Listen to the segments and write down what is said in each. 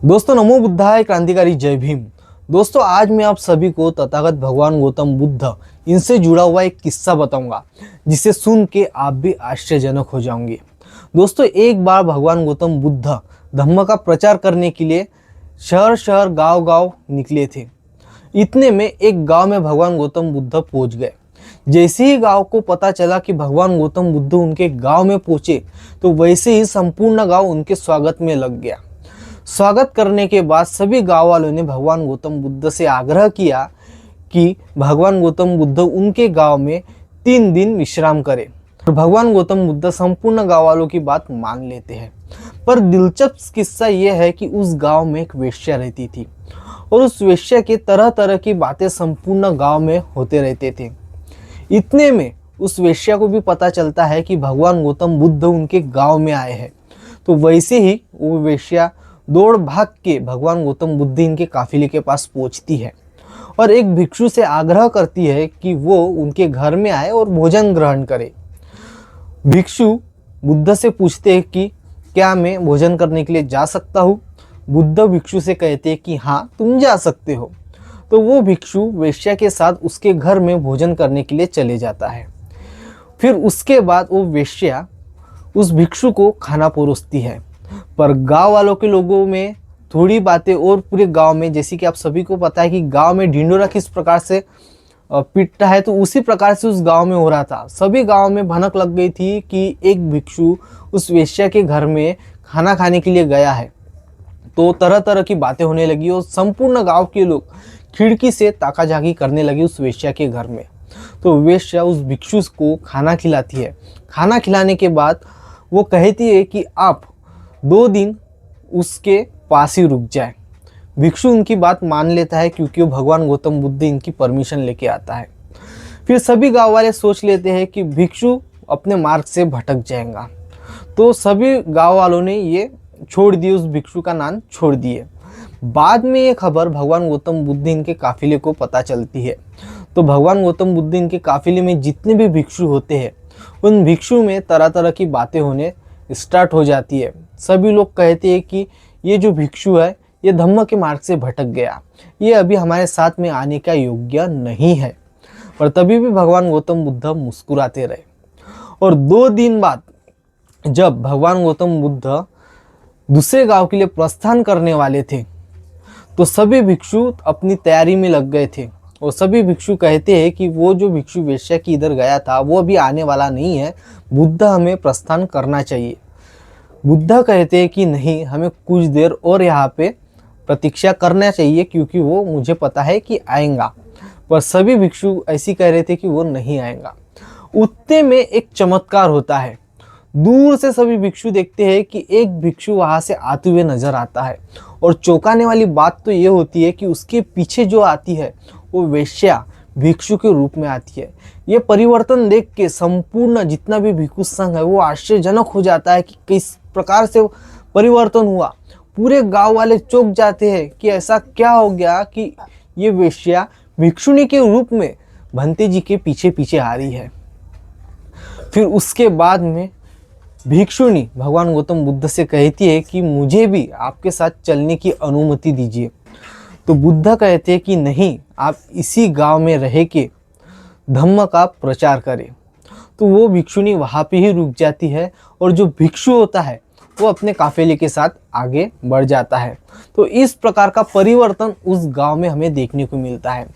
दोस्तों नमो बुद्धाय, क्रांतिकारी जय भीम। दोस्तों आज मैं आप सभी को तथागत भगवान गौतम बुद्ध इनसे जुड़ा हुआ एक किस्सा बताऊंगा जिसे सुन के आप भी आश्चर्यजनक हो जाओगे। दोस्तों एक बार भगवान गौतम बुद्ध धम्म का प्रचार करने के लिए शहर शहर गांव गांव निकले थे। इतने में एक गांव में भगवान गौतम बुद्ध पहुंच गए। जैसे ही गांव को पता चला कि भगवान गौतम बुद्ध उनके गांव में पहुंचे तो वैसे ही संपूर्ण गांव उनके स्वागत में लग गया। स्वागत करने के बाद सभी गांव वालों ने भगवान गौतम बुद्ध से आग्रह किया कि भगवान गौतम बुद्ध उनके गांव में 3 दिन विश्राम करें। भगवान गौतम बुद्ध संपूर्ण गांव वालों की बात मान लेते हैं। पर दिलचस्प किस्सा यह है कि उस गांव में एक वेश्या रहती थी और उस वेश्या के तरह तरह की बातें संपूर्ण गांव में होते रहते थे। इतने में उस वेश्या को भी पता चलता है कि भगवान गौतम बुद्ध उनके गांव में आए हैं। तो वैसे ही वो वेश्या दौड़ भाग के भगवान गौतम बुद्ध इनके काफिले के पास पहुंचती है और एक भिक्षु से आग्रह करती है कि वो उनके घर में आए और भोजन ग्रहण करे। भिक्षु बुद्ध से पूछते हैं कि क्या मैं भोजन करने के लिए जा सकता हूँ। बुद्ध भिक्षु से कहते हैं कि हाँ तुम जा सकते हो। तो वो भिक्षु वेश्या के साथ उसके घर में भोजन करने के लिए चले जाता है। फिर उसके बाद वो वेश्या उस भिक्षु को खाना परोसती है। पर गांव वालों के लोगों में थोड़ी बातें और पूरे गांव में, जैसे कि आप सभी को पता है कि गांव में ढिंडोरा किस प्रकार से पीटता है, तो उसी प्रकार से उस गांव में हो रहा था। सभी गांव में भनक लग गई थी कि एक भिक्षु उस वेश्या के घर में खाना खाने के लिए गया है। तो तरह तरह की बातें होने लगी और संपूर्ण गांव के लोग खिड़की से ताकाझाकी करने लगे उस वेश्या के घर में। तो वेश्या उस भिक्षु को खाना खिलाती है। खाना खिलाने के बाद वो कहती है कि आप 2 दिन उसके पास ही रुक जाए। भिक्षु उनकी बात मान लेता है क्योंकि वो भगवान गौतम बुद्ध इनकी परमिशन लेके आता है। फिर सभी गांव वाले सोच लेते हैं कि भिक्षु अपने मार्ग से भटक जाएगा। तो सभी गांव वालों ने ये छोड़ दिए, उस भिक्षु का नाम छोड़ दिए। बाद में ये खबर भगवान गौतम बुद्ध इनके काफिले को पता चलती है। तो भगवान गौतम बुद्ध इनके काफिले में जितने भी भिक्षु होते हैं उन भिक्षु में तरह तरह की बातें होने स्टार्ट हो जाती है। सभी लोग कहते हैं कि ये जो भिक्षु है ये धम्म के मार्ग से भटक गया, ये अभी हमारे साथ में आने का योग्य नहीं है। पर तभी भी भगवान गौतम बुद्ध मुस्कुराते रहे। और 2 दिन बाद जब भगवान गौतम बुद्ध दूसरे गांव के लिए प्रस्थान करने वाले थे तो सभी भिक्षु अपनी तैयारी में लग गए थे। और सभी भिक्षु कहते हैं कि वो जो भिक्षु वेश्या की इधर गया था वो अभी आने वाला नहीं है, बुद्ध हमें प्रस्थान करना चाहिए। बुद्ध कहते हैं कि नहीं, हमें कुछ देर और यहाँ पे प्रतीक्षा करना चाहिए क्योंकि वो मुझे पता है कि आएगा। पर सभी भिक्षु ऐसी कह रहे थे कि वो नहीं आएगा। उतने में एक चमत्कार होता है। दूर से सभी भिक्षु देखते हैं कि एक भिक्षु वहाँ से आते हुए नजर आता है। और चौंकाने वाली बात तो ये होती है कि उसके पीछे जो आती है वो वेश्या भिक्षु के रूप में आती है। ये परिवर्तन देख के संपूर्ण जितना भी भिक्षु संघ है वो आश्चर्यजनक हो जाता है कि किस प्रकार से परिवर्तन हुआ। पूरे गांव वाले चौंक जाते हैं कि ऐसा क्या हो गया कि ये वेश्या भिक्षुनी के रूप में भंते जी के पीछे पीछे आ रही है। फिर उसके बाद में भिक्षुनी भगवान गौतम बुद्ध से कहती है कि मुझे भी आपके साथ चलने की अनुमति दीजिए। तो बुद्ध कहते हैं कि नहीं, आप इसी गांव में रह के धम्म का प्रचार करें। तो वो भिक्षुनी वहाँ पे ही रुक जाती है और जो भिक्षु होता है वो अपने काफिले के साथ आगे बढ़ जाता है। तो इस प्रकार का परिवर्तन उस गांव में हमें देखने को मिलता है।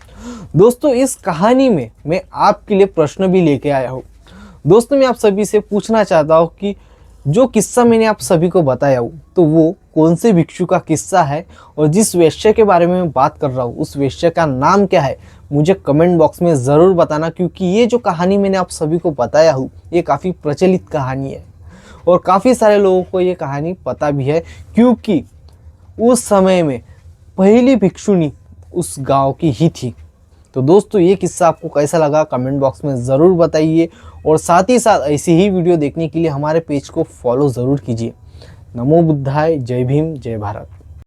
दोस्तों इस कहानी में मैं आपके लिए प्रश्न भी लेके आया हूँ। दोस्तों मैं आप सभी से पूछना चाहता हूँ कि जो किस्सा मैंने आप सभी को बताया हूँ तो वो कौन से भिक्षु का किस्सा है और जिस वेश्या के बारे में मैं बात कर रहा हूँ उस वेश्या का नाम क्या है, मुझे कमेंट बॉक्स में ज़रूर बताना। क्योंकि ये जो कहानी मैंने आप सभी को बताया हूँ ये काफ़ी प्रचलित कहानी है और काफ़ी सारे लोगों को ये कहानी पता भी है क्योंकि उस समय में पहली भिक्षुनी उस गाँव की ही थी। तो दोस्तों ये किस्सा आपको कैसा लगा कमेंट बॉक्स में ज़रूर बताइए और साथ ही साथ ऐसी ही वीडियो देखने के लिए हमारे पेज को फॉलो ज़रूर कीजिए। नमो बुद्धाय, जय भीम, जय भारत।